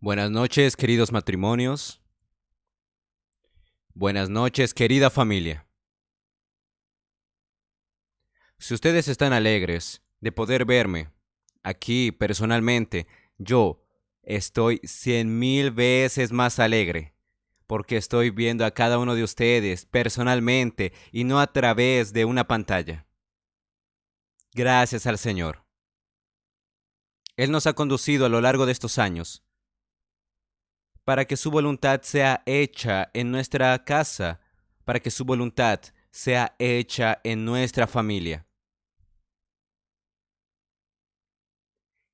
Buenas noches, queridos matrimonios. Buenas noches, querida familia. Si ustedes están alegres de poder verme aquí personalmente, yo estoy 100,000 veces más alegre porque estoy viendo a cada uno de ustedes personalmente y no a través de una pantalla. Gracias al Señor. Él nos ha conducido a lo largo de estos años para que su voluntad sea hecha en nuestra casa, para que su voluntad sea hecha en nuestra familia.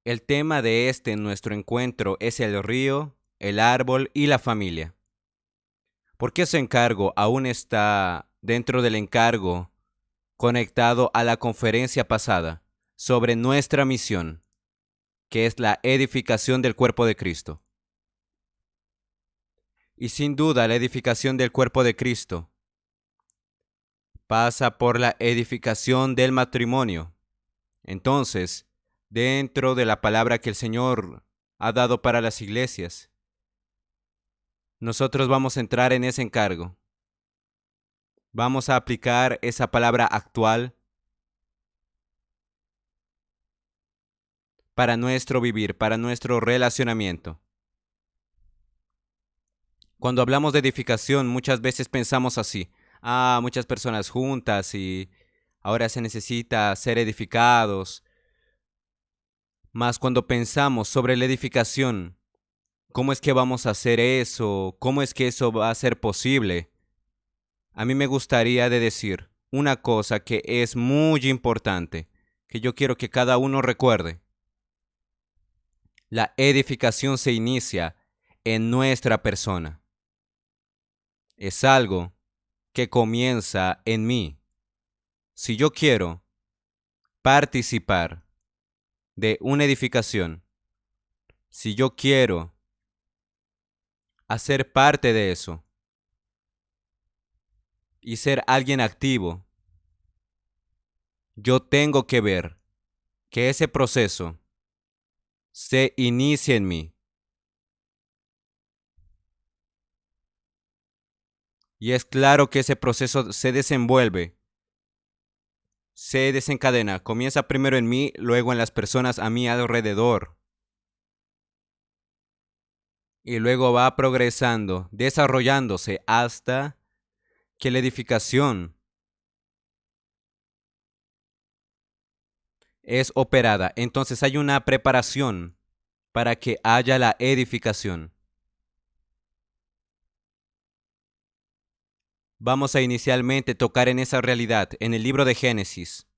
El tema de nuestro encuentro es el río, el árbol y la familia. Porque ese encargo aún está dentro del encargo conectado a la conferencia pasada sobre nuestra misión, que es la edificación del cuerpo de Cristo. Y sin duda la edificación del cuerpo de Cristo pasa por la edificación del matrimonio. Entonces, dentro de la palabra que el Señor ha dado para las iglesias, nosotros vamos a entrar en ese encargo. Vamos a aplicar esa palabra actual para nuestro vivir, para nuestro relacionamiento. Cuando hablamos de edificación, muchas veces pensamos así. Muchas personas juntas y ahora se necesita ser edificados. Mas cuando pensamos sobre la edificación, ¿cómo es que vamos a hacer eso? ¿Cómo es que eso va a ser posible? A mí me gustaría de decir una cosa que es muy importante, que yo quiero que cada uno recuerde. La edificación se inicia en nuestra persona. Es algo que comienza en mí. Si yo quiero participar de una edificación, si yo quiero hacer parte de eso y ser alguien activo, yo tengo que ver que ese proceso se inicia en mí. Y es claro que ese proceso se desenvuelve, se desencadena, comienza primero en mí, luego en las personas a mi alrededor. Y luego va progresando, desarrollándose hasta que la edificación es operada. Entonces hay una preparación para que haya la edificación. Vamos a inicialmente tocar en esa realidad en el libro de Génesis,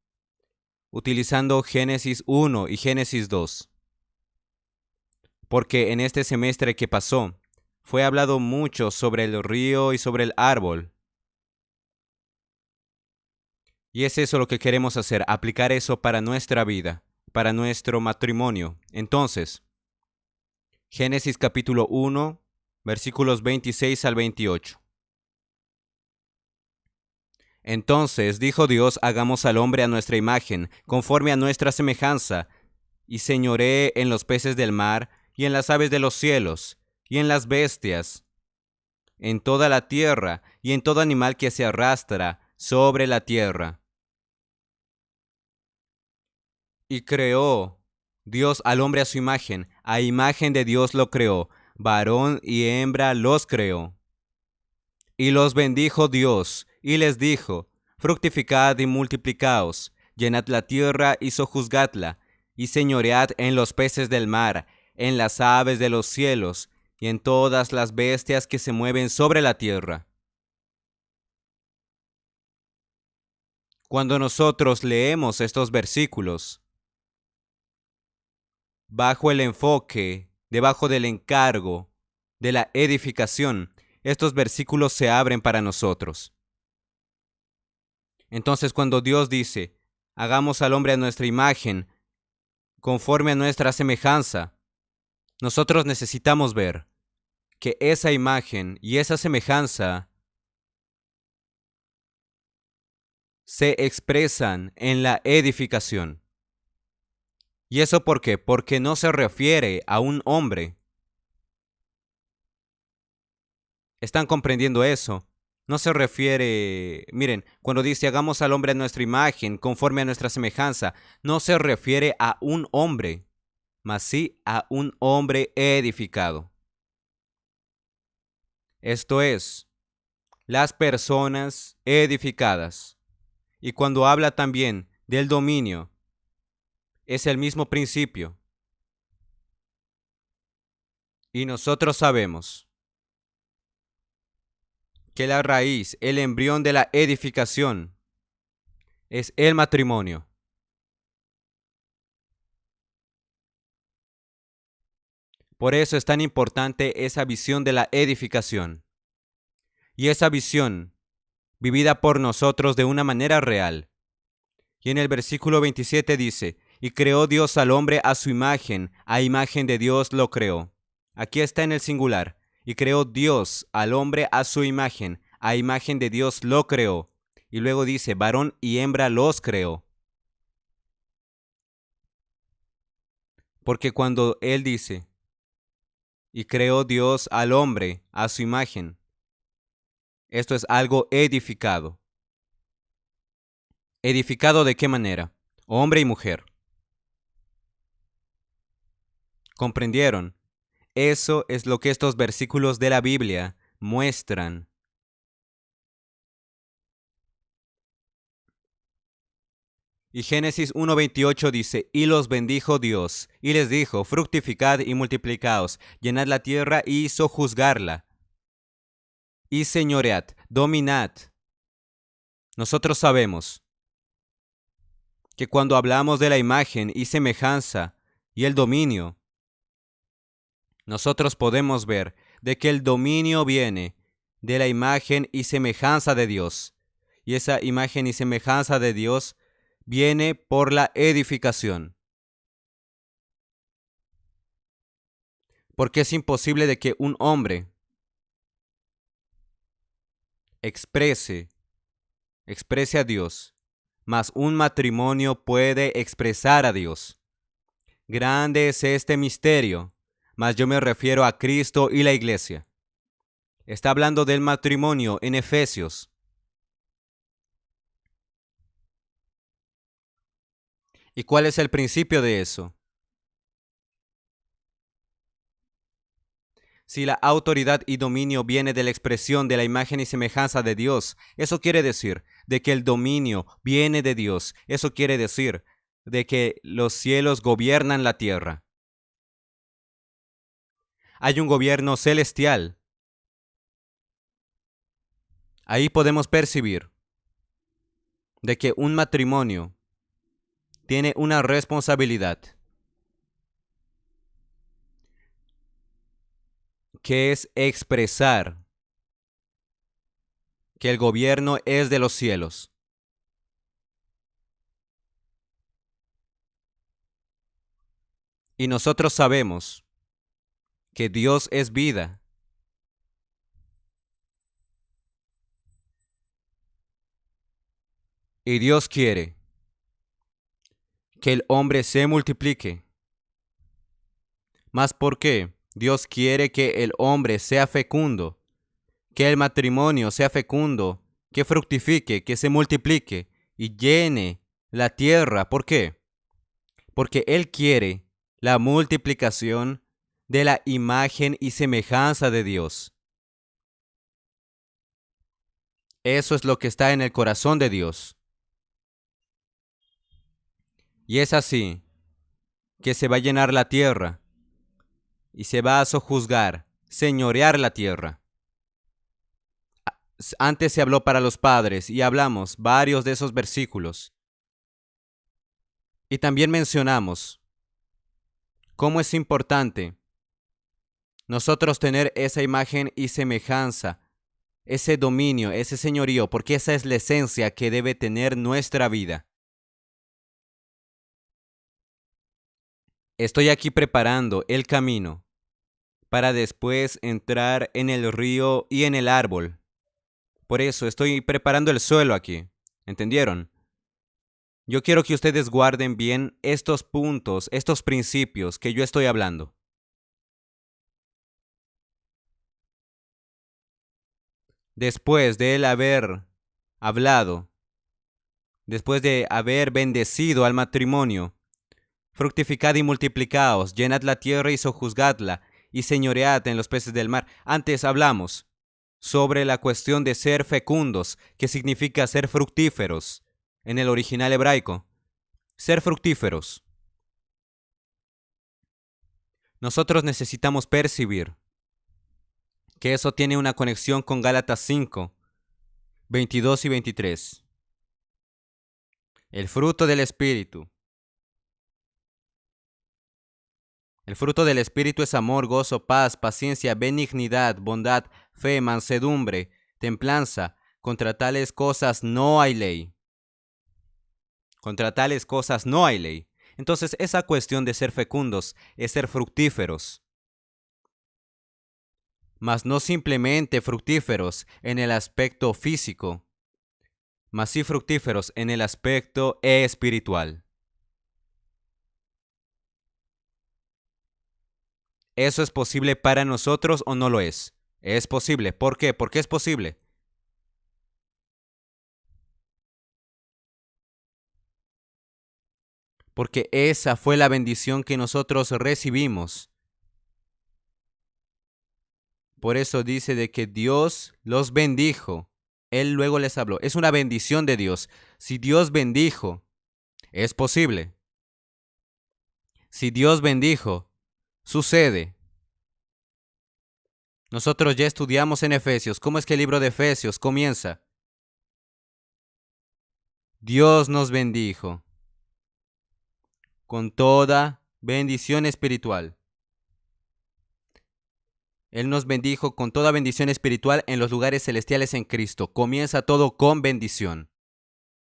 utilizando Génesis 1 y Génesis 2. Porque en este semestre que pasó, fue hablado mucho sobre el río y sobre el árbol. Y es eso lo que queremos hacer, aplicar eso para nuestra vida, para nuestro matrimonio. Entonces, Génesis capítulo 1, versículos 26 al 28. Entonces dijo Dios, hagamos al hombre a nuestra imagen, conforme a nuestra semejanza, y señoree en los peces del mar, y en las aves de los cielos, y en las bestias, en toda la tierra, y en todo animal que se arrastra sobre la tierra. Y creó Dios al hombre a su imagen, a imagen de Dios lo creó, varón y hembra los creó. Y los bendijo Dios, y les dijo, fructificad y multiplicaos, llenad la tierra y sojuzgadla, y señoread en los peces del mar, en las aves de los cielos, y en todas las bestias que se mueven sobre la tierra. Cuando nosotros leemos estos versículos, bajo el enfoque, debajo del encargo, de la edificación, estos versículos se abren para nosotros. Entonces, cuando Dios dice, hagamos al hombre a nuestra imagen, conforme a nuestra semejanza, nosotros necesitamos ver que esa imagen y esa semejanza se expresan en la edificación. ¿Y eso por qué? Porque no se refiere a un hombre, ¿Están comprendiendo eso? No se refiere, miren, cuando dice hagamos al hombre a nuestra imagen, conforme a nuestra semejanza, no se refiere a un hombre, mas sí a un hombre edificado. Esto es, las personas edificadas. Y cuando habla también del dominio, es el mismo principio. Y nosotros sabemos que la raíz, el embrión de la edificación, es el matrimonio. Por eso es tan importante esa visión de la edificación. Y esa visión, vivida por nosotros de una manera real. Y en el versículo 27 dice, y creó Dios al hombre a su imagen, a imagen de Dios lo creó. Aquí está en el singular. Y creó Dios al hombre a su imagen, a imagen de Dios lo creó. Y luego dice, varón y hembra los creó. Porque cuando él dice, y creó Dios al hombre a su imagen, esto es algo edificado. ¿Edificado de qué manera? Hombre y mujer. ¿Comprendieron? Eso es lo que estos versículos de la Biblia muestran. Y Génesis 1:28 dice, y los bendijo Dios, y les dijo, fructificad y multiplicaos, llenad la tierra y sojuzgarla, y señoread, dominad. Nosotros sabemos que cuando hablamos de la imagen y semejanza y el dominio, nosotros podemos ver de que el dominio viene de la imagen y semejanza de Dios. Y esa imagen y semejanza de Dios viene por la edificación. Porque es imposible de que un hombre exprese a Dios, mas un matrimonio puede expresar a Dios. Grande es este misterio, mas yo me refiero a Cristo y la iglesia. Está hablando del matrimonio en Efesios. ¿Y cuál es el principio de eso? Si la autoridad y dominio viene de la expresión de la imagen y semejanza de Dios, eso quiere decir de que el dominio viene de Dios. Eso quiere decir de que los cielos gobiernan la tierra. Hay un gobierno celestial. Ahí podemos percibir de que un matrimonio tiene una responsabilidad, que es expresar que el gobierno es de los cielos. Y nosotros sabemos que Dios es vida. Y Dios quiere que el hombre se multiplique. ¿Mas por qué? Dios quiere que el hombre sea fecundo, que el matrimonio sea fecundo, que fructifique, que se multiplique y llene la tierra. ¿Por qué? Porque Él quiere la multiplicación de la imagen y semejanza de Dios. Eso es lo que está en el corazón de Dios. Y es así que se va a llenar la tierra y se va a sojuzgar, señorear la tierra. Antes se habló para los padres y hablamos varios de esos versículos. Y también mencionamos cómo es importante nosotros tener esa imagen y semejanza, ese dominio, ese señorío, porque esa es la esencia que debe tener nuestra vida. Estoy aquí preparando el camino para después entrar en el río y en el árbol. Por eso estoy preparando el suelo aquí. ¿Entendieron? Yo quiero que ustedes guarden bien estos puntos, estos principios que yo estoy hablando. después de él haber hablado, después de haber bendecido al matrimonio: fructificad y multiplicaos, llenad la tierra y sojuzgadla, y señoread en los peces del mar. Antes hablamos sobre la cuestión de ser fecundos, que significa ser fructíferos en el original hebraico. Ser fructíferos. Nosotros necesitamos percibir que eso tiene una conexión con Gálatas 5, 22 y 23. El fruto del Espíritu. El fruto del Espíritu es amor, gozo, paz, paciencia, benignidad, bondad, fe, mansedumbre, templanza. Contra tales cosas no hay ley. Contra tales cosas no hay ley. Entonces, esa cuestión de ser fecundos es ser fructíferos. Mas no simplemente fructíferos en el aspecto físico, mas sí fructíferos en el aspecto espiritual. ¿Eso es posible para nosotros o no lo es? Es posible. ¿Por qué? ¿Por qué es posible? Porque esa fue la bendición que nosotros recibimos. Por eso dice de que Dios los bendijo. Él luego les habló. Es una bendición de Dios. Si Dios bendijo, es posible. Si Dios bendijo, sucede. Nosotros ya estudiamos en Efesios. ¿Cómo es que el libro de Efesios comienza? Dios nos bendijo con toda bendición espiritual. Él nos bendijo con toda bendición espiritual en los lugares celestiales en Cristo. Comienza todo con bendición.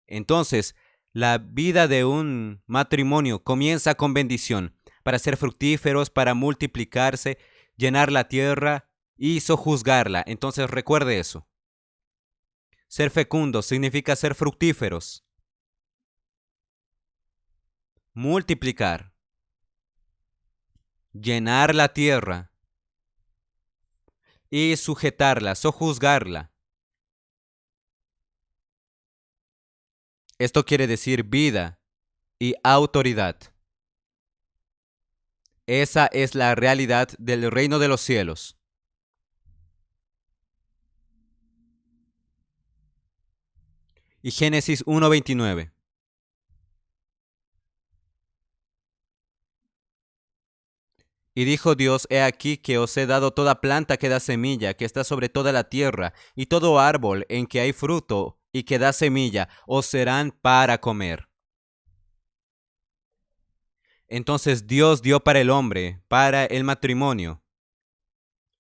Entonces, la vida de un matrimonio comienza con bendición, para ser fructíferos, para multiplicarse, llenar la tierra y sojuzgarla. Entonces, recuerde eso. Ser fecundos significa ser fructíferos. Multiplicar. Llenar la tierra y sujetarla, sojuzgarla. Esto quiere decir vida y autoridad. Esa es la realidad del reino de los cielos. Y Génesis 1:29. Y dijo Dios: He aquí que os he dado toda planta que da semilla, que está sobre toda la tierra, y todo árbol en que hay fruto y que da semilla, os serán para comer. Entonces Dios dio para el hombre, para el matrimonio,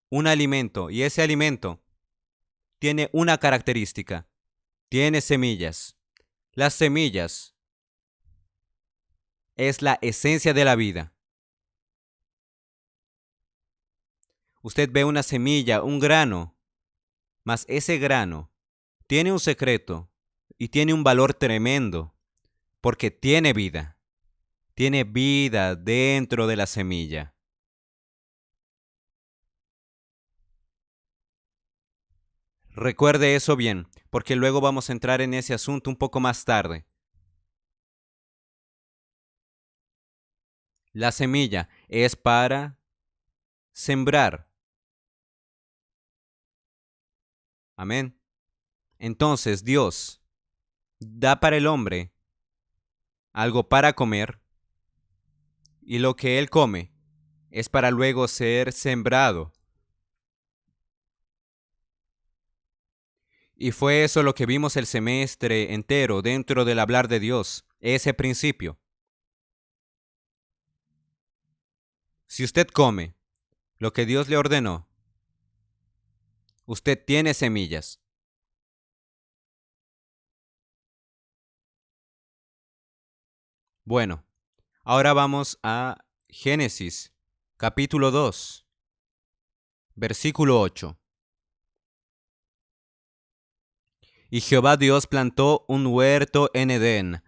un alimento, y ese alimento tiene una característica: tiene semillas. Las semillas es la esencia de la vida. Usted ve una semilla, un grano, mas ese grano tiene un secreto y tiene un valor tremendo, porque tiene vida. Tiene vida dentro de la semilla. Recuerde eso bien, porque luego vamos a entrar en ese asunto un poco más tarde. La semilla es para sembrar. Amén. Entonces Dios da para el hombre algo para comer, y lo que él come es para luego ser sembrado. Y fue eso lo que vimos el semestre entero dentro del hablar de Dios, ese principio. Si usted come lo que Dios le ordenó, usted tiene semillas. Bueno, ahora vamos a Génesis, capítulo 2, versículo 8. Y Jehová Dios plantó un huerto en Edén,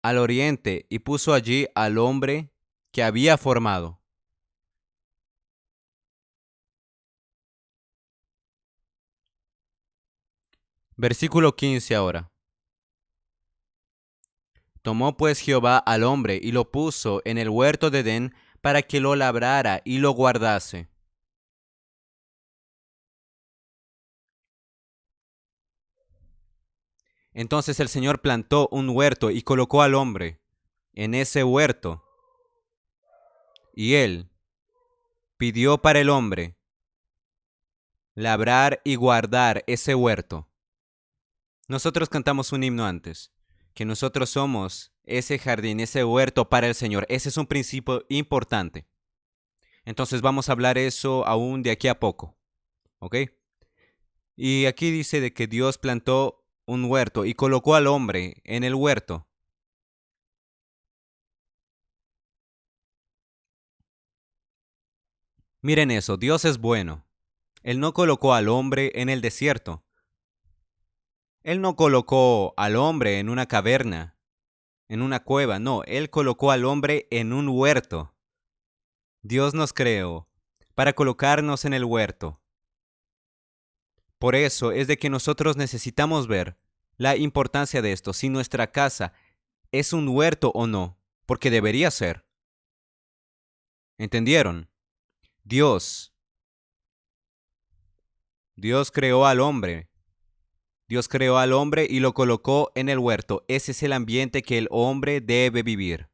al oriente, y puso allí al hombre que había formado. Versículo 15 ahora. Tomó pues Jehová al hombre y lo puso en el huerto de Edén para que lo labrara y lo guardase. Entonces el Señor plantó un huerto y colocó al hombre en ese huerto. Y él pidió para el hombre labrar y guardar ese huerto. Nosotros cantamos un himno antes, que nosotros somos ese jardín, ese huerto para el Señor. Ese es un principio importante. Entonces vamos a hablar eso aún de aquí a poco, ¿ok? Y aquí dice de que Dios plantó un huerto y colocó al hombre en el huerto. Miren eso, Dios es bueno. Él no colocó al hombre en el desierto. Él no colocó al hombre en una caverna, en una cueva. No, Él colocó al hombre en un huerto. Dios nos creó para colocarnos en el huerto. Por eso es de que nosotros necesitamos ver la importancia de esto, si nuestra casa es un huerto o no, porque debería ser. ¿Entendieron? Dios, Dios creó al hombre. Dios creó al hombre y lo colocó en el huerto. Ese es el ambiente que el hombre debe vivir.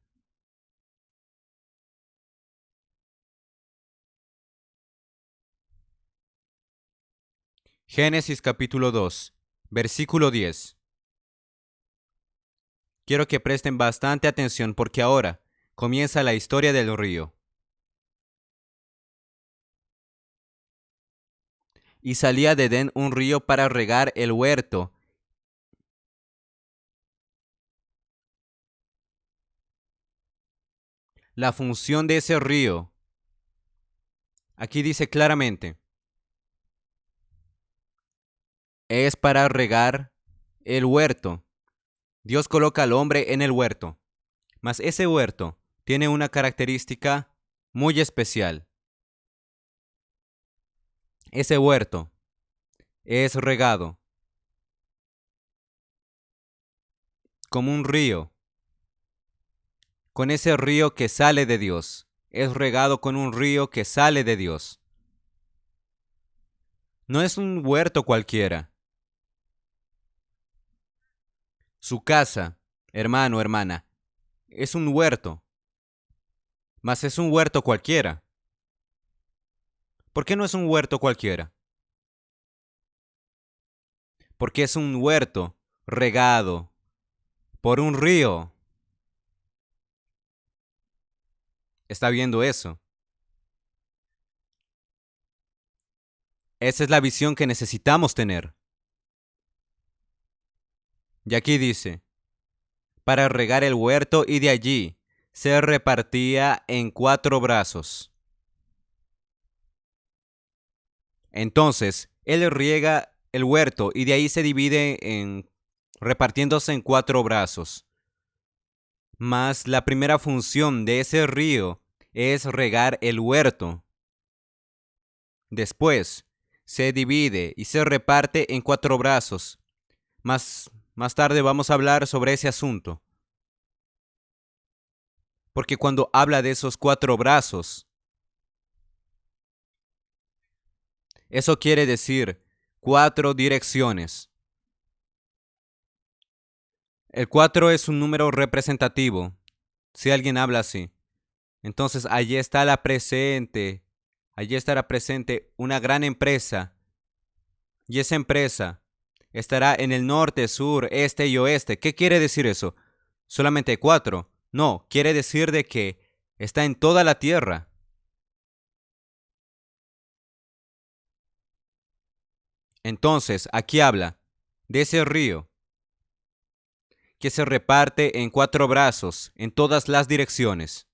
Génesis capítulo 2, versículo 10. Quiero que presten bastante atención porque ahora comienza la historia del río. Y salía de Edén un río para regar el huerto. La función de ese río, aquí dice claramente, es para regar el huerto. Dios coloca al hombre en el huerto, mas ese huerto tiene una característica muy especial. Ese huerto es regado como un río, con ese río que sale de Dios. Es regado con un río que sale de Dios. No es un huerto cualquiera. Su casa, hermano, hermana, es un huerto, mas es un huerto cualquiera. ¿Por qué no es un huerto cualquiera? Porque es un huerto regado por un río. ¿Está viendo eso? Esa es la visión que necesitamos tener. Y aquí dice, para regar el huerto y de allí se repartía en 4 brazos. Entonces, él riega el huerto y de ahí se divide en repartiéndose en 4 brazos. Mas la primera función de ese río es regar el huerto. Después, se divide y se reparte en 4 brazos. Más tarde vamos a hablar sobre ese asunto. Porque cuando habla de esos 4 brazos, eso quiere decir 4 direcciones. El 4 es un número representativo, si alguien habla así. Entonces allí estará presente una gran empresa, y esa empresa estará en el norte, sur, este y oeste. ¿Qué quiere decir eso? ¿Solamente 4? No, quiere decir de que está en toda la tierra. Entonces, aquí habla de ese río que se reparte en 4 brazos en todas las direcciones.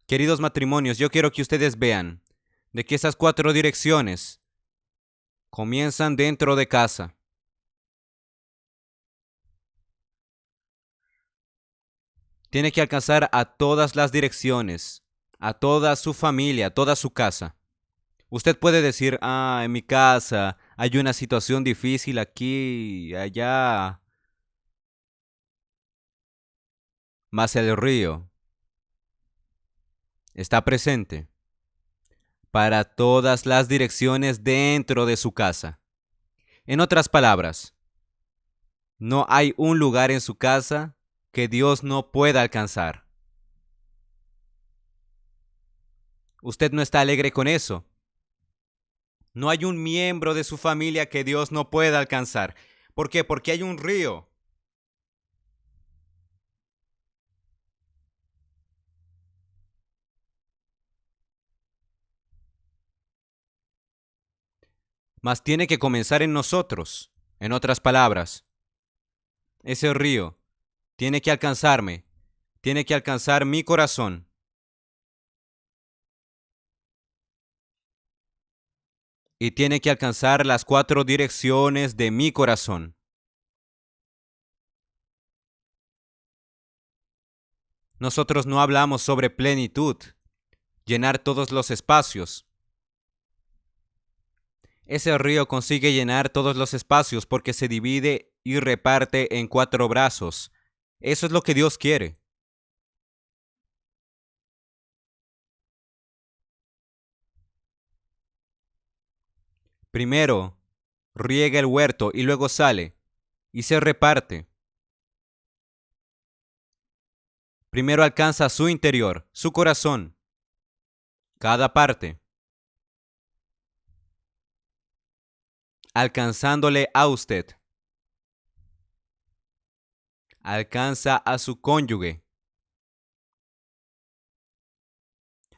Queridos matrimonios, yo quiero que ustedes vean de que esas 4 direcciones comienzan dentro de casa. Tiene que alcanzar a todas las direcciones, a toda su familia, a toda su casa. Usted puede decir, en mi casa hay una situación difícil aquí, allá, mas el río está presente para todas las direcciones dentro de su casa. En otras palabras, no hay un lugar en su casa que Dios no pueda alcanzar. Usted no está alegre con eso. No hay un miembro de su familia que Dios no pueda alcanzar. ¿Por qué? Porque hay un río. Mas tiene que comenzar en nosotros. En otras palabras, ese río tiene que alcanzarme, tiene que alcanzar mi corazón. Y tiene que alcanzar las 4 direcciones de mi corazón. Nosotros no hablamos sobre plenitud, llenar todos los espacios. Ese río consigue llenar todos los espacios porque se divide y reparte en 4 brazos. Eso es lo que Dios quiere. Primero, riega el huerto y luego sale y se reparte. Primero alcanza su interior, su corazón, cada parte, alcanzándole a usted. Alcanza a su cónyuge,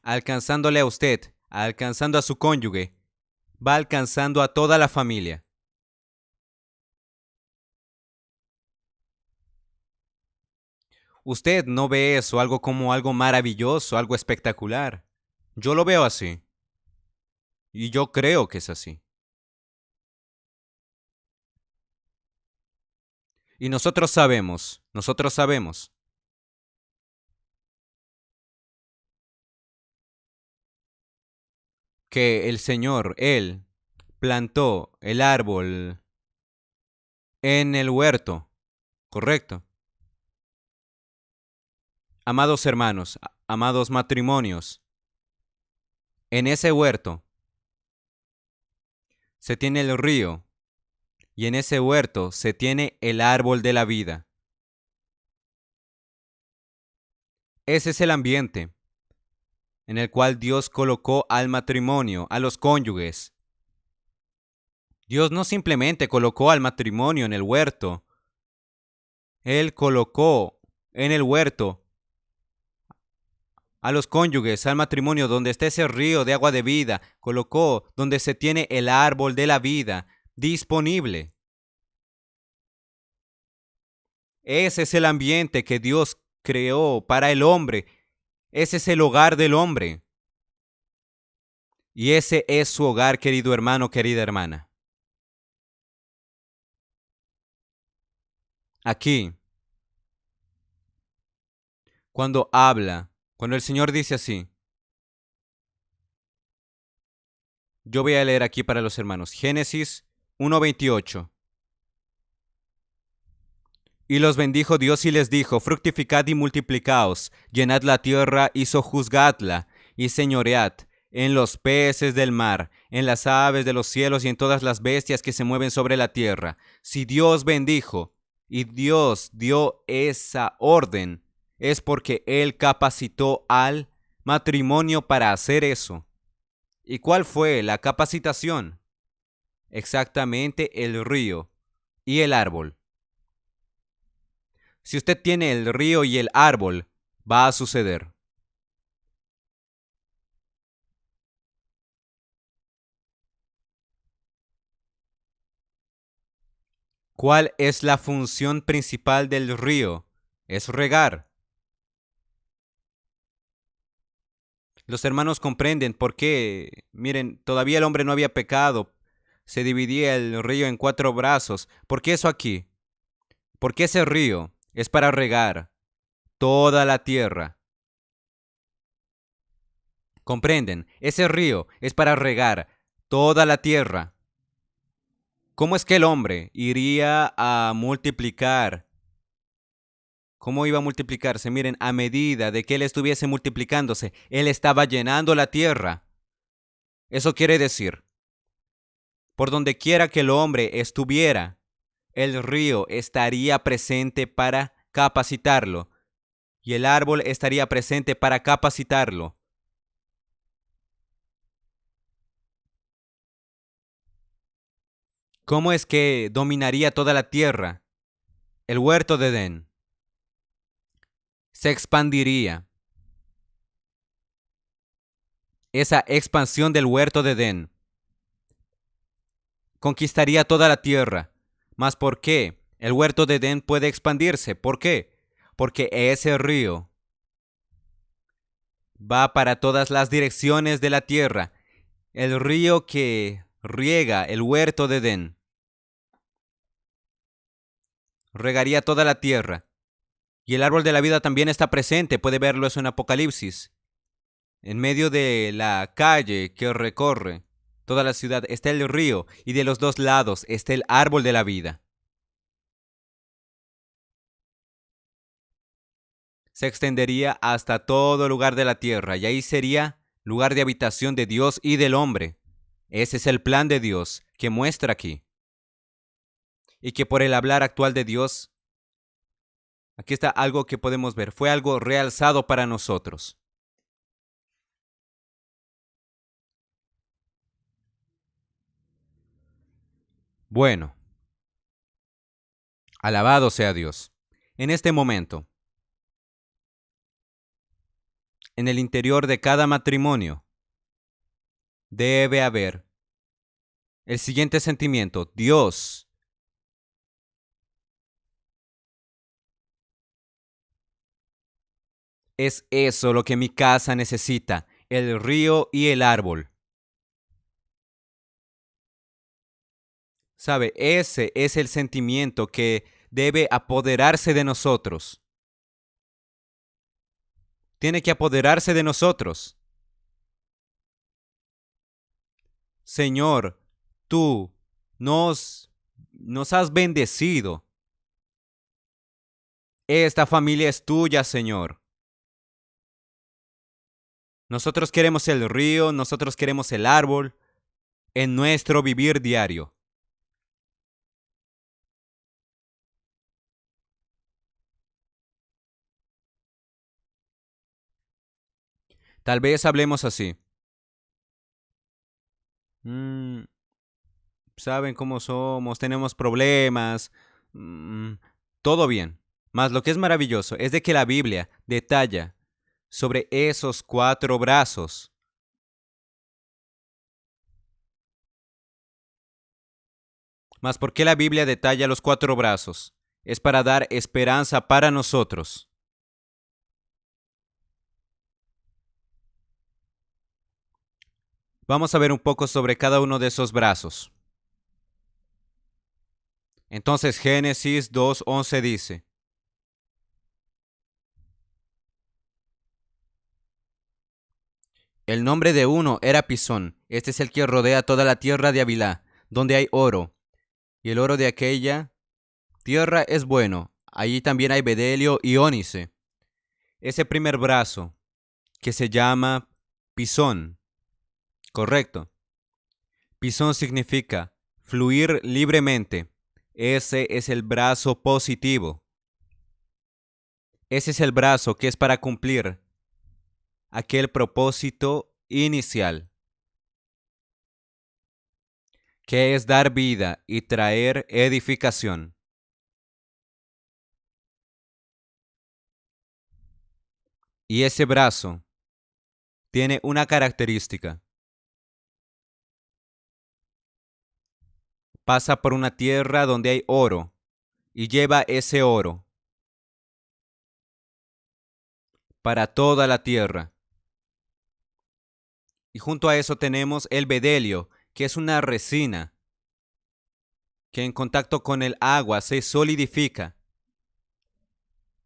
alcanzándole a usted, alcanzando a su cónyuge, va alcanzando a toda la familia. Usted no ve eso algo como algo maravilloso, algo espectacular. Yo lo veo así. Y yo creo que es así. Y nosotros sabemos que el Señor, Él, plantó el árbol en el huerto, ¿correcto? Amados hermanos, amados matrimonios, en ese huerto se tiene el río y en ese huerto se tiene el árbol de la vida. Ese es el ambiente en el cual Dios colocó al matrimonio, a los cónyuges. Dios no simplemente colocó al matrimonio en el huerto, Él colocó en el huerto a los cónyuges, al matrimonio, donde está ese río de agua de vida, colocó donde se tiene el árbol de la vida disponible. Ese es el ambiente que Dios creó para el hombre. Ese es el hogar del hombre. Y ese es su hogar, querido hermano, querida hermana. Aquí, cuando el Señor dice así, yo voy a leer aquí para los hermanos, Génesis 1:28. Y los bendijo Dios y les dijo, fructificad y multiplicaos, llenad la tierra y sojuzgadla, y señoread en los peces del mar, en las aves de los cielos y en todas las bestias que se mueven sobre la tierra. Si Dios bendijo y Dios dio esa orden, es porque Él capacitó al matrimonio para hacer eso. ¿Y cuál fue la capacitación? Exactamente el río y el árbol. Si usted tiene el río y el árbol, va a suceder. ¿Cuál es la función principal del río? Es regar. Los hermanos comprenden por qué. Miren, todavía el hombre no había pecado. Se dividía el río en 4 brazos. ¿Por qué eso aquí? Porque ese río es para regar toda la tierra. ¿Comprenden? Ese río es para regar toda la tierra. ¿Cómo es que el hombre iría a multiplicar? ¿Cómo iba a multiplicarse? Miren, a medida de que él estuviese multiplicándose, él estaba llenando la tierra. Eso quiere decir, por donde quiera que el hombre estuviera, el río estaría presente para capacitarlo y el árbol estaría presente para capacitarlo. ¿Cómo es que dominaría toda la tierra? El huerto de Edén se expandiría. Esa expansión del huerto de Edén conquistaría toda la tierra. ¿Mas por qué? El huerto de Edén puede expandirse. ¿Por qué? Porque ese río va para todas las direcciones de la tierra. El río que riega el huerto de Edén regaría toda la tierra. Y el árbol de la vida también está presente, puede verlo eso en Apocalipsis. En medio de la calle que recorre toda la ciudad está el río y de los dos lados está el árbol de la vida. Se extendería hasta todo lugar de la tierra y ahí sería lugar de habitación de Dios y del hombre. Ese es el plan de Dios que muestra aquí. Y que por el hablar actual de Dios, aquí está algo que podemos ver, fue algo realzado para nosotros. Bueno, alabado sea Dios. En este momento, en el interior de cada matrimonio, debe haber el siguiente sentimiento: Dios es eso lo que mi casa necesita, el río y el árbol. ¿Sabe? Ese es el sentimiento que debe apoderarse de nosotros. Tiene que apoderarse de nosotros. Señor, tú nos has bendecido. Esta familia es tuya, Señor. Nosotros queremos el río, nosotros queremos el árbol en nuestro vivir diario. Tal vez hablemos así. Mm, Saben cómo somos, tenemos problemas. mm, Todo bien. Mas lo que es maravilloso es de que la Biblia detalla sobre esos 4 brazos. Mas ¿por qué la Biblia detalla los 4 brazos? Es para dar esperanza para nosotros. Vamos a ver un poco sobre cada uno de esos brazos. Entonces Génesis 2:11 dice: el nombre de uno era Pisón. Este es el que rodea toda la tierra de Havilá, donde hay oro. Y el oro de aquella tierra es bueno. Allí también hay bedelio y ónice. Ese primer brazo, que se llama Pisón, correcto. Pisón significa fluir libremente. Ese es el brazo positivo. Ese es el brazo que es para cumplir aquel propósito inicial, que es dar vida y traer edificación. Y ese brazo tiene una característica. Pasa por una tierra donde hay oro y lleva ese oro para toda la tierra. Y junto a eso tenemos el bedelio, que es una resina que en contacto con el agua se solidifica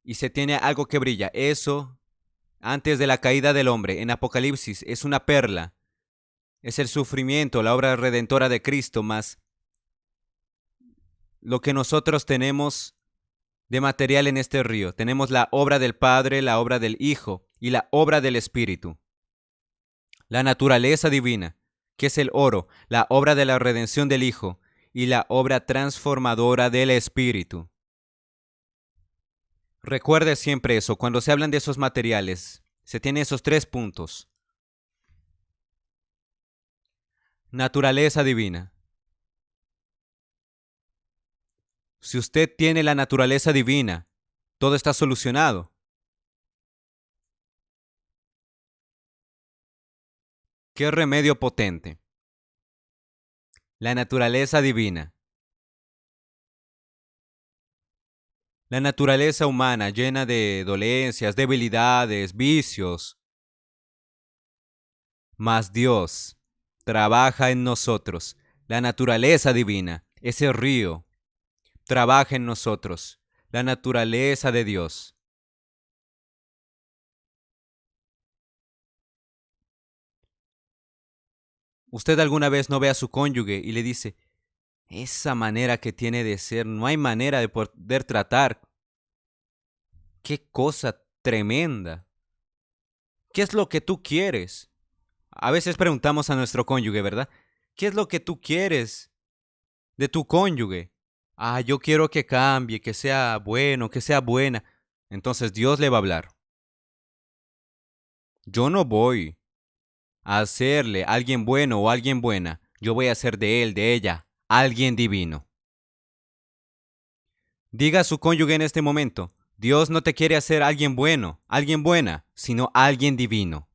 y se tiene algo que brilla. Eso antes de la caída del hombre, en Apocalipsis, es una perla. Es el sufrimiento, la obra redentora de Cristo, más lo que nosotros tenemos de material en este río. Tenemos la obra del Padre, la obra del Hijo y la obra del Espíritu. La naturaleza divina, que es el oro, la obra de la redención del Hijo y la obra transformadora del Espíritu. Recuerde siempre eso, cuando se hablan de esos materiales, se tienen esos 3 puntos. Naturaleza divina. Si usted tiene la naturaleza divina, todo está solucionado. ¡Qué remedio potente! La naturaleza divina. La naturaleza humana llena de dolencias, debilidades, vicios. Mas Dios trabaja en nosotros. La naturaleza divina, ese río, trabaja en nosotros. La naturaleza de Dios. Usted alguna vez no ve a su cónyuge y le dice, esa manera que tiene de ser, no hay manera de poder tratar. ¡Qué cosa tremenda! ¿Qué es lo que tú quieres? A veces preguntamos a nuestro cónyuge, ¿verdad? ¿Qué es lo que tú quieres de tu cónyuge? Ah, yo quiero que cambie, que sea bueno, que sea buena. Entonces Dios le va a hablar. Yo no voy a hacerle a alguien bueno o alguien buena. Yo voy a hacer de él, de ella, alguien divino. Diga a su cónyuge en este momento, Dios no te quiere hacer alguien bueno, alguien buena, sino alguien divino.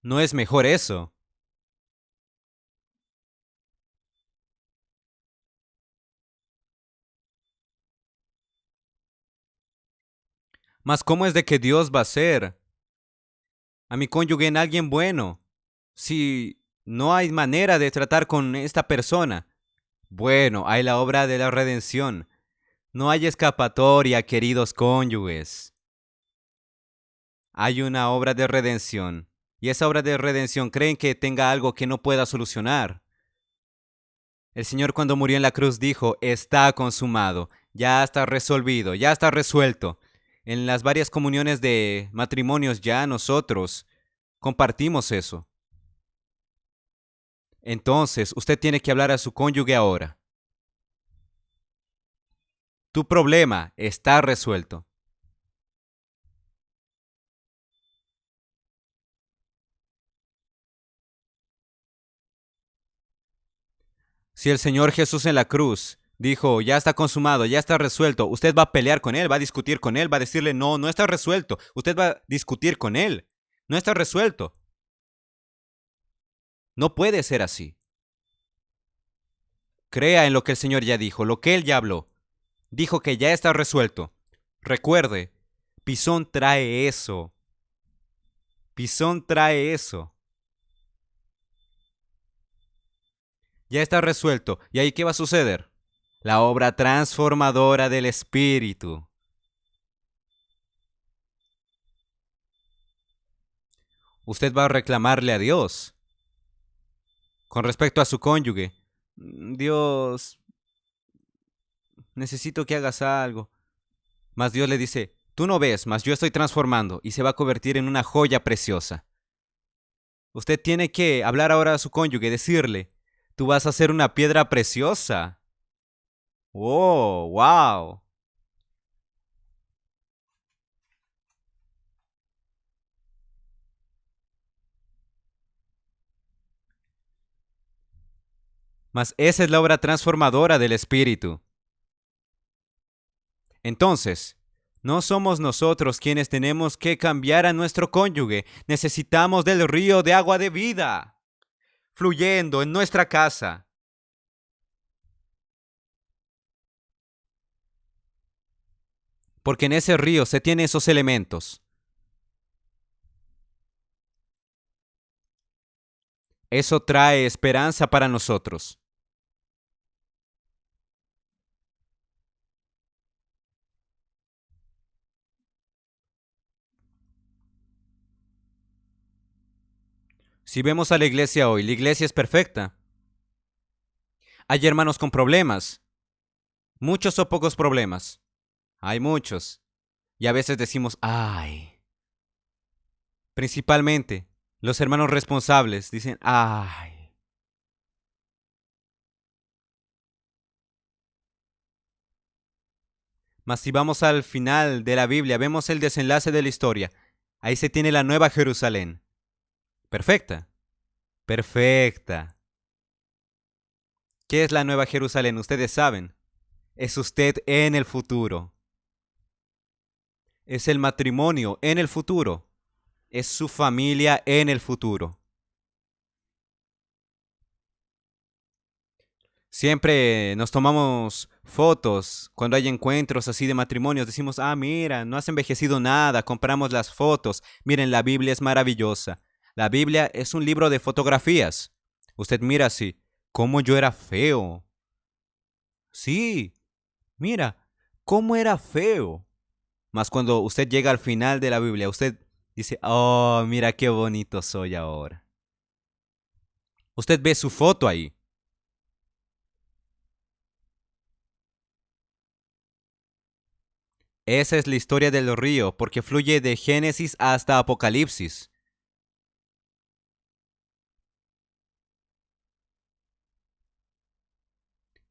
¿No es mejor eso? Mas ¿cómo es de que Dios va a ser a mi cónyuge en alguien bueno si no hay manera de tratar con esta persona? Bueno, hay la obra de la redención. No hay escapatoria, queridos cónyuges. Hay una obra de redención. Y esa obra de redención, ¿creen que tenga algo que no pueda solucionar? El Señor cuando murió en la cruz dijo, está consumado, ya está resolvido, ya está resuelto. En las varias comuniones de matrimonios ya nosotros compartimos eso. Entonces, usted tiene que hablar a su cónyuge ahora. Tu problema está resuelto. Si el Señor Jesús en la cruz dijo, ya está consumado, ya está resuelto, usted va a pelear con él, va a discutir con él, va a decirle, no, no está resuelto. Usted va a discutir con él. No está resuelto. No puede ser así. Crea en lo que el Señor ya dijo, lo que Él ya habló. Dijo que ya está resuelto. Recuerde, Pisón trae eso. Pisón trae eso. Ya está resuelto. ¿Y ahí qué va a suceder? La obra transformadora del Espíritu. Usted va a reclamarle a Dios con respecto a su cónyuge. Dios, necesito que hagas algo. Mas Dios le dice, tú no ves, mas yo estoy transformando y se va a convertir en una joya preciosa. Usted tiene que hablar ahora a su cónyuge, decirle, tú vas a ser una piedra preciosa. ¡Oh, wow! Mas esa es la obra transformadora del Espíritu. Entonces, no somos nosotros quienes tenemos que cambiar a nuestro cónyuge. Necesitamos del río de agua de vida fluyendo en nuestra casa. Porque en ese río se tiene esos elementos. Eso trae esperanza para nosotros. Si vemos a la iglesia hoy, la iglesia es perfecta. Hay hermanos con problemas, muchos o pocos problemas. Hay muchos. Y a veces decimos, ay. Principalmente, los hermanos responsables dicen, ay. Mas si vamos al final de la Biblia, vemos el desenlace de la historia. Ahí se tiene la nueva Jerusalén. Perfecta. Perfecta. ¿Qué es la nueva Jerusalén? Ustedes saben. Es usted en el futuro. Es el matrimonio en el futuro. Es su familia en el futuro. Siempre nos tomamos fotos cuando hay encuentros así de matrimonios. Decimos, ah, mira, no has envejecido nada. Compramos las fotos. Miren, la Biblia es maravillosa. La Biblia es un libro de fotografías. Usted mira así, cómo yo era feo. Sí, mira, cómo era feo. Mas cuando usted llega al final de la Biblia, usted dice, oh, mira qué bonito soy ahora. Usted ve su foto ahí. Esa es la historia del río, porque fluye de Génesis hasta Apocalipsis.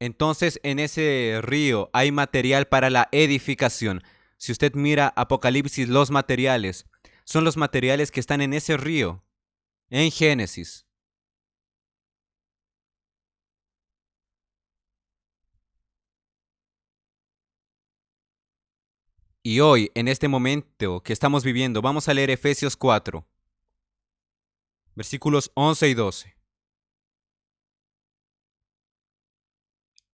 Entonces, en ese río hay material para la edificación. Si usted mira Apocalipsis, los materiales son los materiales que están en ese río, en Génesis. Y hoy, en este momento que estamos viviendo, vamos a leer Efesios 4, versículos 11 y 12.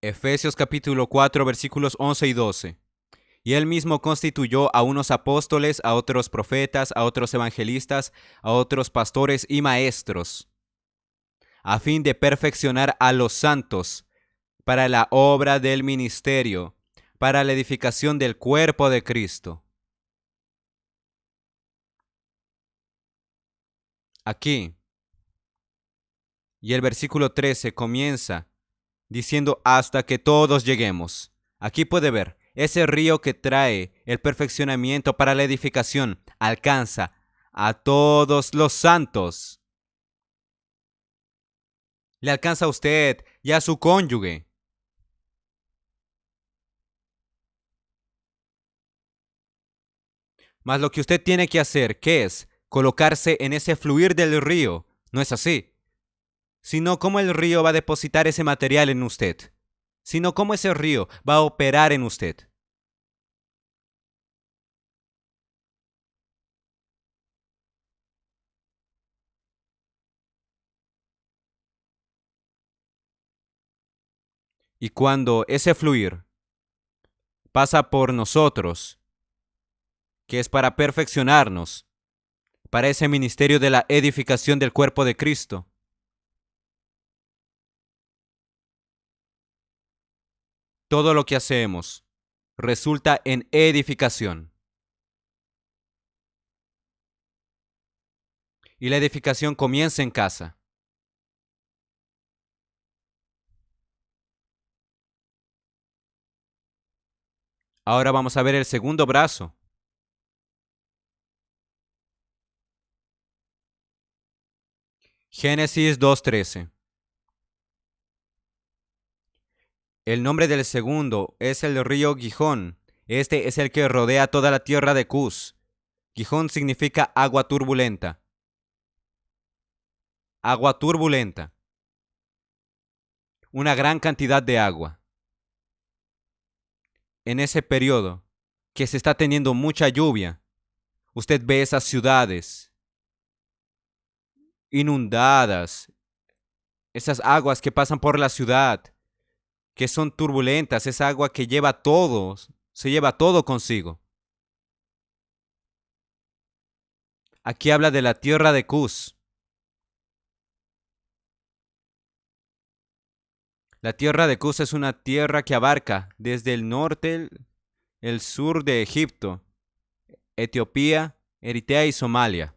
Efesios capítulo 4, versículos 11 y 12. Y él mismo constituyó a unos apóstoles, a otros profetas, a otros evangelistas, a otros pastores y maestros, a fin de perfeccionar a los santos para la obra del ministerio, para la edificación del cuerpo de Cristo. Aquí, y el versículo 13 comienza diciendo hasta que todos lleguemos. Aquí puede ver, ese río que trae el perfeccionamiento para la edificación alcanza a todos los santos. Le alcanza a usted y a su cónyuge. Mas lo que usted tiene que hacer, ¿qué es? Colocarse en ese fluir del río. No es así. Sino cómo el río va a depositar ese material en usted. Sino cómo ese río va a operar en usted. Y cuando ese fluir pasa por nosotros, que es para perfeccionarnos, para ese ministerio de la edificación del cuerpo de Cristo, todo lo que hacemos resulta en edificación. Y la edificación comienza en casa. Ahora vamos a ver el segundo brazo. Génesis 2:13. El nombre del segundo es el río Gijón. Este es el que rodea toda la tierra de Cus. Gijón significa agua turbulenta. Agua turbulenta. Una gran cantidad de agua. En ese periodo, que se está teniendo mucha lluvia, usted ve esas ciudades inundadas, esas aguas que pasan por la ciudad, que son turbulentas, esa agua que lleva todo, se lleva todo consigo. Aquí habla de la tierra de Cus. La tierra de Cus es una tierra que abarca desde el norte, el sur de Egipto, Etiopía, Eritrea y Somalia.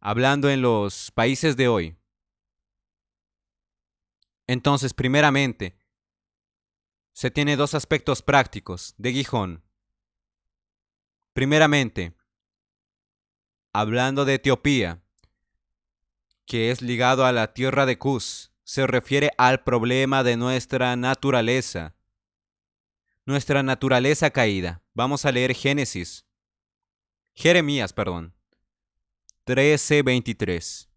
hablando en los países de hoy. Entonces, primeramente, se tiene dos aspectos prácticos de Gijón. Primeramente, hablando de Etiopía, que es ligado a la tierra de Cus, se refiere al problema de nuestra naturaleza caída. Vamos a leer Jeremías, 13:23.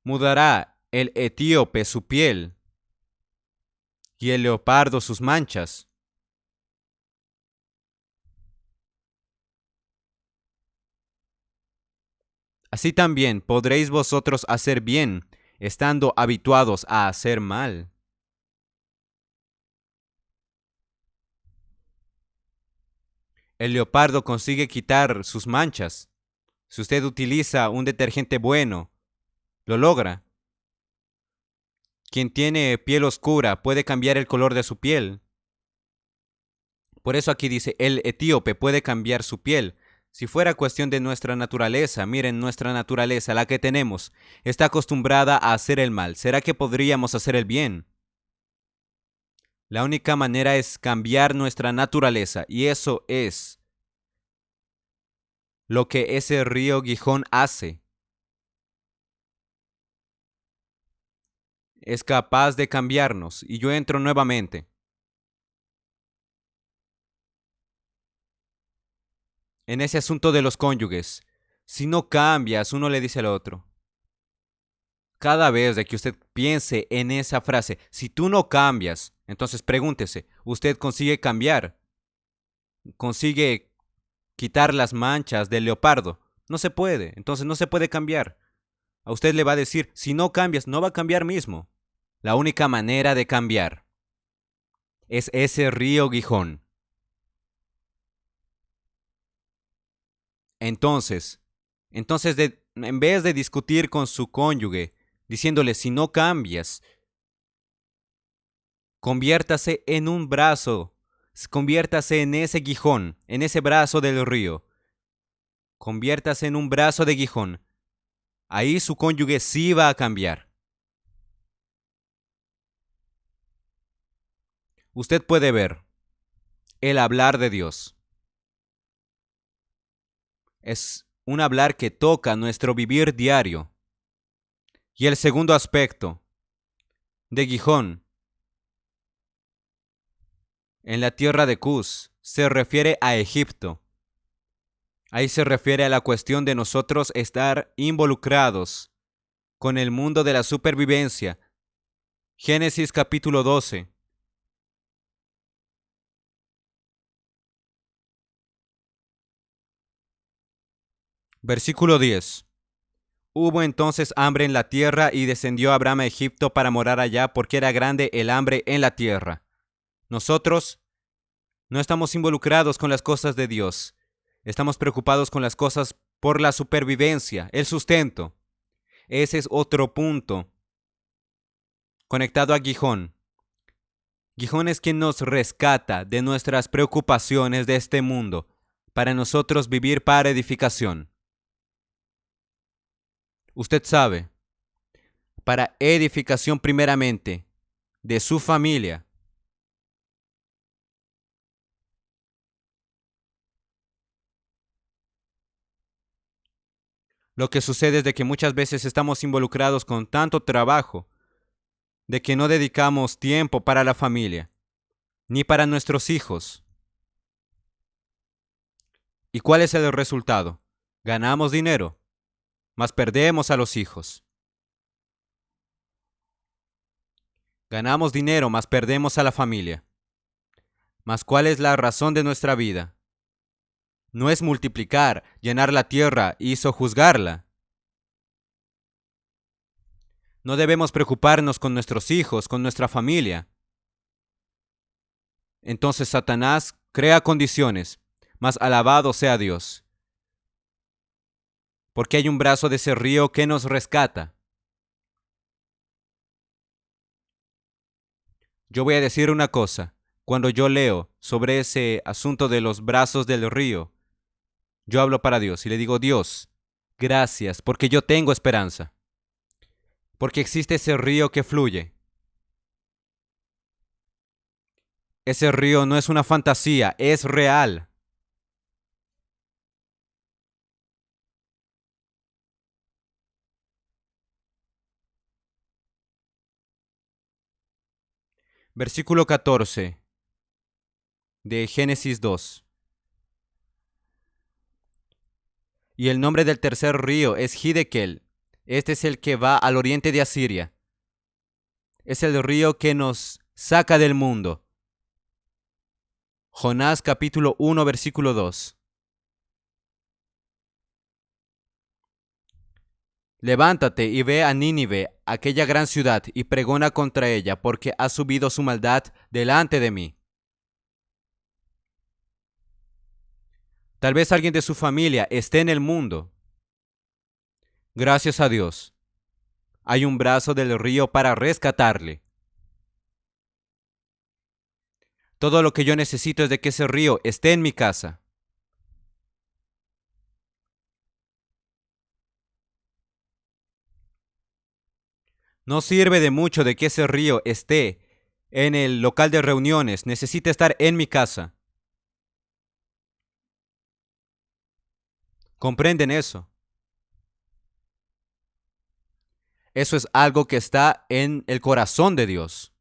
Mudará el etíope su piel y el leopardo sus manchas. Así también podréis vosotros hacer bien, estando habituados a hacer mal. El leopardo consigue quitar sus manchas. Si usted utiliza un detergente bueno, lo logra. Quien tiene piel oscura puede cambiar el color de su piel. Por eso aquí dice, el etíope puede cambiar su piel. Si fuera cuestión de nuestra naturaleza, miren, nuestra naturaleza, la que tenemos, está acostumbrada a hacer el mal. ¿Será que podríamos hacer el bien? La única manera es cambiar nuestra naturaleza, y eso es lo que ese río Gijón hace. Es capaz de cambiarnos, y yo entro nuevamente. En ese asunto de los cónyuges, si no cambias, uno le dice al otro. Cada vez de que usted piense en esa frase, si tú no cambias, entonces pregúntese, ¿usted consigue cambiar? ¿Consigue quitar las manchas del leopardo? No se puede, entonces no se puede cambiar. A usted le va a decir, si no cambias, no va a cambiar mismo. La única manera de cambiar es ese río Gijón. Entonces, en vez de discutir con su cónyuge, diciéndole, si no cambias, conviértase en un brazo, conviértase en ese Gijón, en ese brazo del río. Conviértase en un brazo de Gijón. Ahí su cónyuge sí va a cambiar. Usted puede ver el hablar de Dios. Es un hablar que toca nuestro vivir diario. Y el segundo aspecto de Gijón en la tierra de Cus se refiere a Egipto. Ahí se refiere a la cuestión de nosotros estar involucrados con el mundo de la supervivencia. Génesis capítulo 12. Versículo 10. Hubo entonces hambre en la tierra y descendió Abraham a Egipto para morar allá porque era grande el hambre en la tierra. Nosotros no estamos involucrados con las cosas de Dios. Estamos preocupados con las cosas por la supervivencia, el sustento. Ese es otro punto conectado a Gijón. Gijón es quien nos rescata de nuestras preocupaciones de este mundo para nosotros vivir para edificación. Usted sabe, para edificación primeramente de su familia. Lo que sucede es de que muchas veces estamos involucrados con tanto trabajo, de que no dedicamos tiempo para la familia, ni para nuestros hijos. ¿Y cuál es el resultado? Ganamos dinero, mas perdemos a los hijos. Ganamos dinero, mas perdemos a la familia. Mas ¿cuál es la razón de nuestra vida? No es multiplicar, llenar la tierra y sojuzgarla. No debemos preocuparnos con nuestros hijos, con nuestra familia. Entonces Satanás crea condiciones, mas alabado sea Dios. Porque hay un brazo de ese río que nos rescata. Yo voy a decir una cosa. Cuando yo leo sobre ese asunto de los brazos del río, yo hablo para Dios y le digo, Dios, gracias, porque yo tengo esperanza, porque existe ese río que fluye. Ese río no es una fantasía, es real. Versículo 14 de Génesis 2. Y el nombre del tercer río es Hiddekel. Este es el que va al oriente de Asiria. Es el río que nos saca del mundo. Jonás capítulo 1 versículo 2. Levántate y ve a Nínive, aquella gran ciudad, y pregona contra ella, porque ha subido su maldad delante de mí. Tal vez alguien de su familia esté en el mundo. Gracias a Dios, hay un brazo del río para rescatarle. Todo lo que yo necesito es de que ese río esté en mi casa. No sirve de mucho de que ese río esté en el local de reuniones, necesita estar en mi casa. ¿Comprenden eso? Eso es algo que está en el corazón de Dios.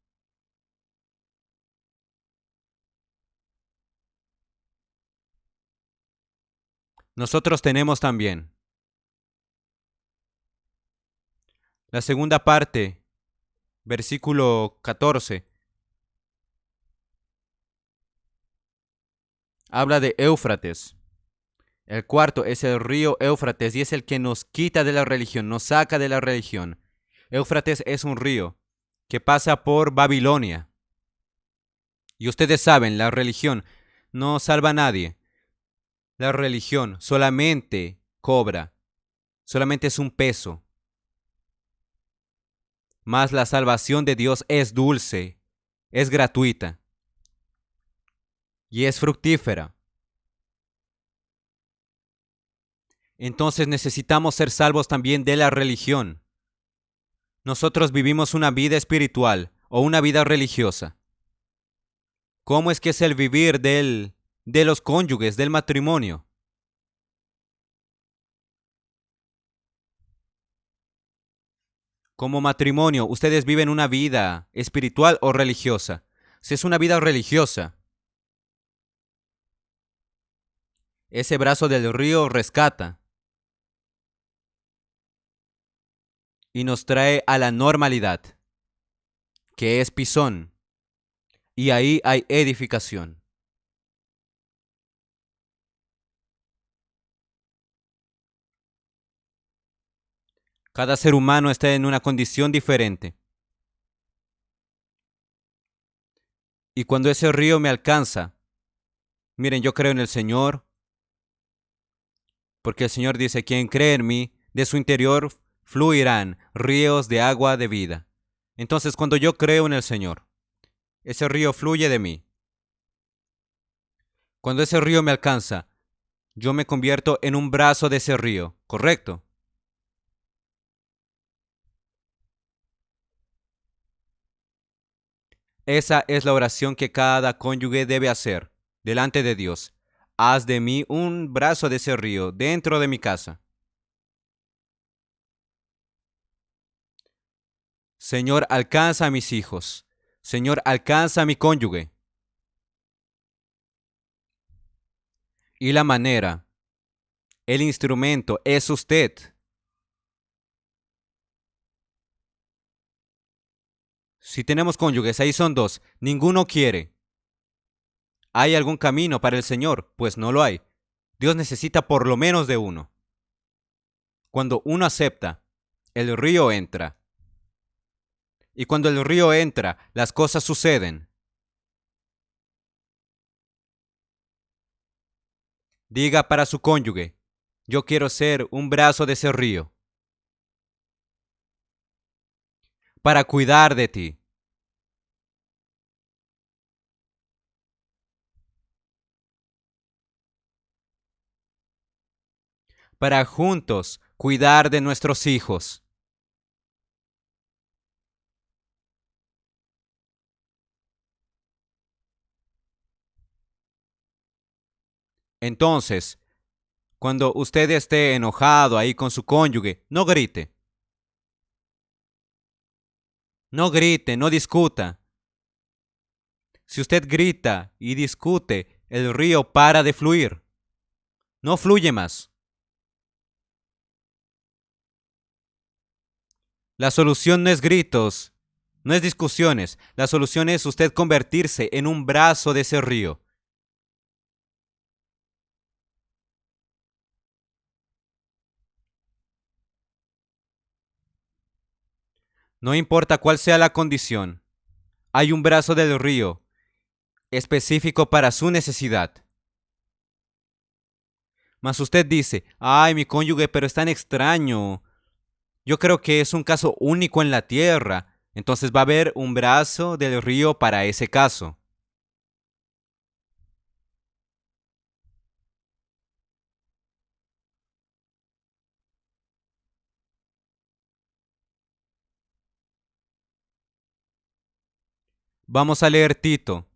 Nosotros tenemos también. La segunda parte, versículo 14, habla de Éufrates. El cuarto es el río Éufrates y es el que nos quita de la religión, nos saca de la religión. Éufrates es un río que pasa por Babilonia. Y ustedes saben, la religión no salva a nadie. La religión solamente cobra, solamente es un peso. Mas la salvación de Dios es dulce, es gratuita y es fructífera. Entonces necesitamos ser salvos también de la religión. Nosotros vivimos una vida espiritual o una vida religiosa. ¿Cómo es que es el vivir de los cónyuges, del matrimonio? Como matrimonio, ustedes viven una vida espiritual o religiosa. Si es una vida religiosa, ese brazo del río rescata y nos trae a la normalidad, que es Pisón, y ahí hay edificación. Cada ser humano está en una condición diferente. Y cuando ese río me alcanza, miren, yo creo en el Señor, porque el Señor dice, quien cree en mí, de su interior fluirán ríos de agua de vida. Entonces, cuando yo creo en el Señor, ese río fluye de mí. Cuando ese río me alcanza, yo me convierto en un brazo de ese río, ¿correcto? Esa es la oración que cada cónyuge debe hacer delante de Dios. Haz de mí un brazo de ese río dentro de mi casa. Señor, alcanza a mis hijos. Señor, alcanza a mi cónyuge. Y la manera, el instrumento es usted. Si tenemos cónyuges, ahí son dos. Ninguno quiere. ¿Hay algún camino para el Señor? Pues no lo hay. Dios necesita por lo menos de uno. Cuando uno acepta, el río entra. Y cuando el río entra, las cosas suceden. Diga para su cónyuge, yo quiero ser un brazo de ese río para cuidar de ti. para juntos cuidar de nuestros hijos. Entonces, cuando usted esté enojado ahí con su cónyuge, no grite. No grite, no discuta. Si usted grita y discute, el río para de fluir. No fluye más. La solución no es gritos, no es discusiones. La solución es usted convertirse en un brazo de ese río. No importa cuál sea la condición, hay un brazo del río específico para su necesidad. Mas usted dice, ay, mi cónyuge, pero es tan extraño. Yo creo que es un caso único en la tierra. Entonces va a haber un brazo del río para ese caso. Vamos a leer Tito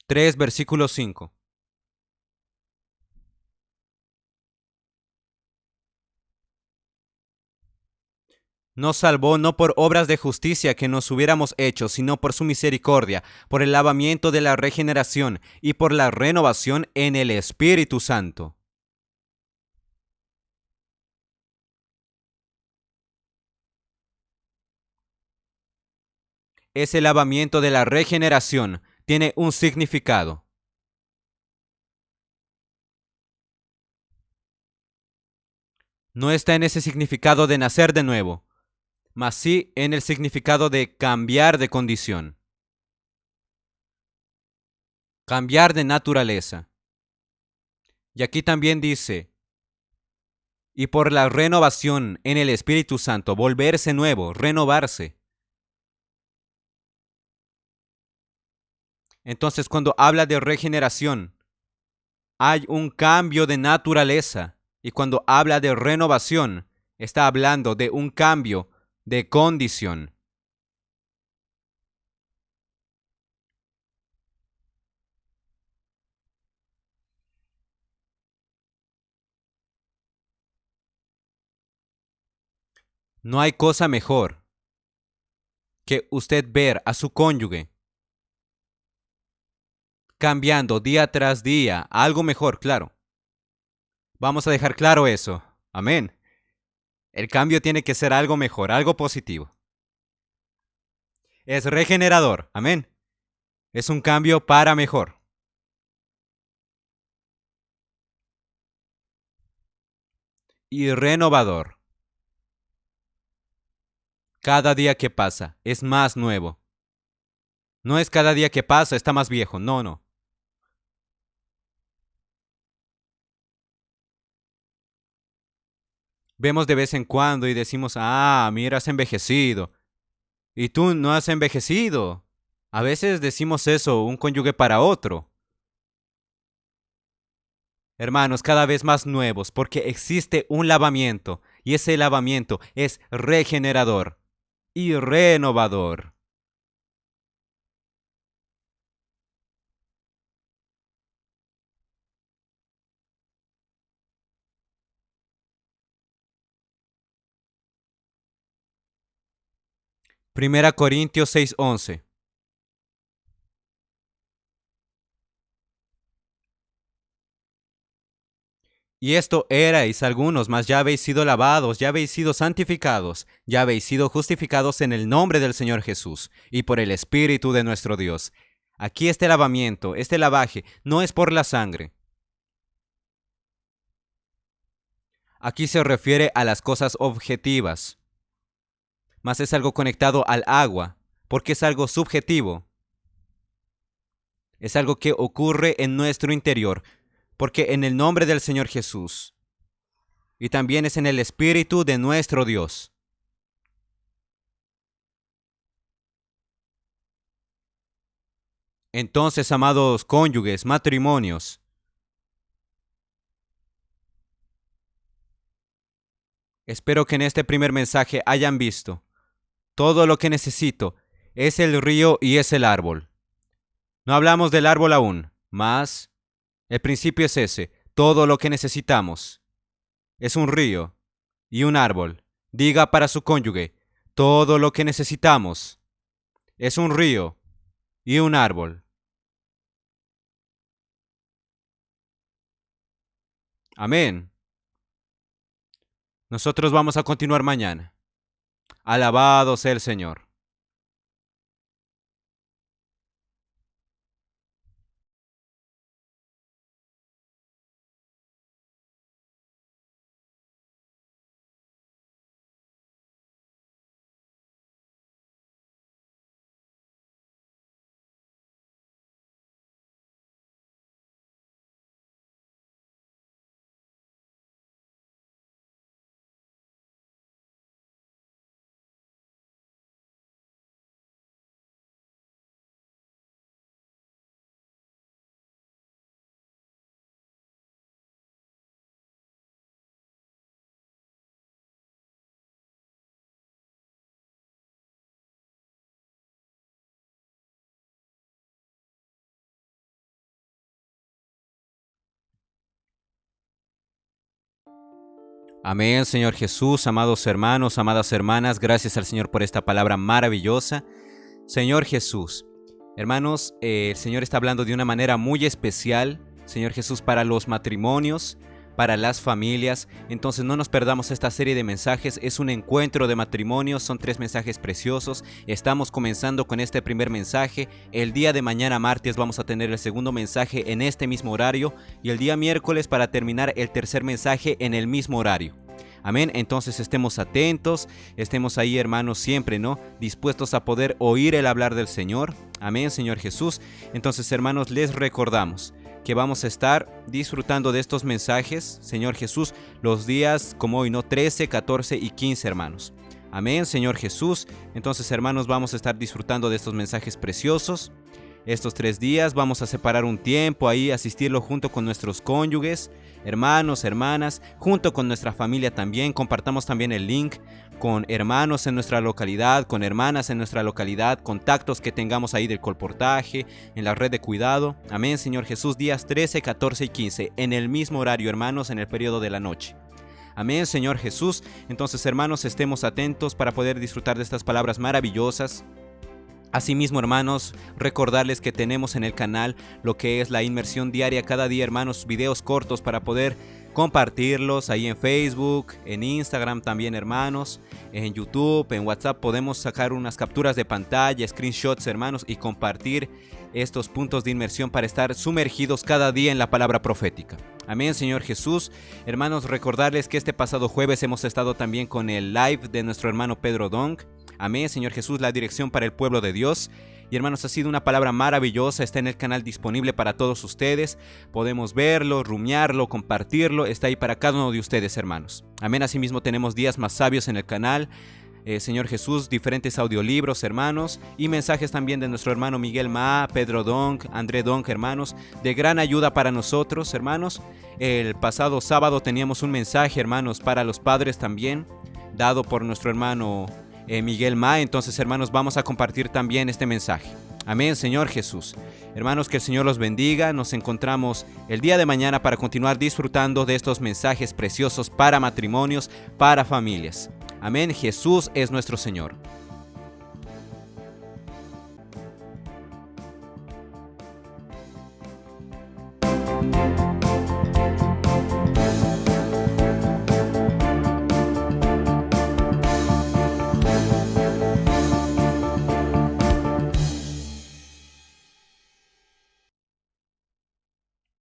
3, versículo 5. Nos salvó no por obras de justicia que nos hubiéramos hecho, sino por su misericordia, por el lavamiento de la regeneración y por la renovación en el Espíritu Santo. Ese lavamiento de la regeneración tiene un significado. No está en ese significado de nacer de nuevo, mas sí en el significado de cambiar de condición, cambiar de naturaleza. Y aquí también dice, y por la renovación en el Espíritu Santo, volverse nuevo, renovarse. Entonces, cuando habla de regeneración, hay un cambio de naturaleza. Y cuando habla de renovación, está hablando de un cambio de condición. No hay cosa mejor que usted ver a su cónyuge cambiando día tras día a algo mejor, claro. Vamos a dejar claro eso. Amén. El cambio tiene que ser algo mejor, algo positivo. Es regenerador. Amén. Es un cambio para mejor. Y renovador. Cada día que pasa es más nuevo. No es cada día que pasa está más viejo. No, no. Vemos de vez en cuando y decimos, ah, mira, has envejecido. Y tú no has envejecido. A veces decimos eso un cónyuge para otro. Hermanos, cada vez más nuevos, porque existe un lavamiento, y ese lavamiento es regenerador y renovador. Primera Corintios 6:11. Y esto erais algunos, mas ya habéis sido lavados, ya habéis sido santificados, ya habéis sido justificados en el nombre del Señor Jesús y por el Espíritu de nuestro Dios. Aquí este lavamiento, este lavaje, no es por la sangre. Aquí se refiere a las cosas objetivas, mas es algo conectado al agua, porque es algo subjetivo. Es algo que ocurre en nuestro interior, porque en el nombre del Señor Jesús y también es en el Espíritu de nuestro Dios. Entonces, amados cónyuges, matrimonios, Espero que en este primer mensaje hayan visto todo lo que necesito es el río y es el árbol. No hablamos del árbol aún, mas el principio es ese. Todo lo que necesitamos es un río y un árbol. Diga para su cónyuge, todo lo que necesitamos es un río y un árbol. Amén. Nosotros vamos a continuar mañana. Alabado sea el Señor. Amén, Señor Jesús, amados hermanos, amadas hermanas, gracias al Señor por esta palabra maravillosa. Señor Jesús, hermanos, el Señor está hablando de una manera muy especial, Señor Jesús, para los matrimonios, para las familias. Entonces no nos perdamos esta serie de mensajes. Es un encuentro de matrimonios, son 3 mensajes preciosos. Estamos comenzando con este primer mensaje. El día de mañana martes vamos a tener el segundo mensaje en este mismo horario y el día miércoles para terminar el tercer mensaje en el mismo horario. Amén, entonces estemos atentos, estemos ahí, hermanos, siempre, ¿no? Dispuestos a poder oír el hablar del Señor. Amén, Señor Jesús. Entonces, hermanos, les recordamos que vamos a estar disfrutando de estos mensajes, Señor Jesús, los días como hoy, ¿no? 13, 14 y 15, hermanos. Amén, Señor Jesús. Entonces, hermanos, vamos a estar disfrutando de estos mensajes preciosos. Estos 3 días vamos a separar un tiempo ahí, asistirlo junto con nuestros cónyuges, hermanos, hermanas, junto con nuestra familia también. Compartamos también el link con hermanos en nuestra localidad, con hermanas en nuestra localidad, contactos que tengamos ahí del colportaje, en la red de cuidado. Amén, Señor Jesús, días 13, 14 y 15, en el mismo horario, hermanos, en el periodo de la noche. Amén, Señor Jesús. Entonces, hermanos, estemos atentos para poder disfrutar de estas palabras maravillosas. Asimismo, hermanos, recordarles que tenemos en el canal lo que es la inmersión diaria cada día, hermanos, videos cortos para poder compartirlos ahí en Facebook, en Instagram también, hermanos, en YouTube, en WhatsApp. Podemos sacar unas capturas de pantalla, screenshots, hermanos, y compartir estos puntos de inmersión para estar sumergidos cada día en la palabra profética. Amén, Señor Jesús. Hermanos, recordarles que este pasado jueves hemos estado también con el live de nuestro hermano Pedro Dong. Amén, Señor Jesús, la dirección para el pueblo de Dios. Y hermanos, ha sido una palabra maravillosa, está en el canal disponible para todos ustedes. Podemos verlo, rumiarlo, compartirlo, está ahí para cada uno de ustedes, hermanos. Amén, asimismo tenemos días más sabios en el canal. Señor Jesús, diferentes audiolibros, hermanos, y mensajes también de nuestro hermano Miguel Ma, Pedro Dong, André Dong, hermanos, de gran ayuda para nosotros, hermanos. El pasado sábado teníamos un mensaje, hermanos, para los padres también, dado por nuestro hermano Miguel Ma. Entonces, hermanos, vamos a compartir también este mensaje. Amén, Señor Jesús. Hermanos, que el Señor los bendiga. Nos encontramos el día de mañana para continuar disfrutando de estos mensajes preciosos para matrimonios, para familias. Amén, Jesús es nuestro Señor.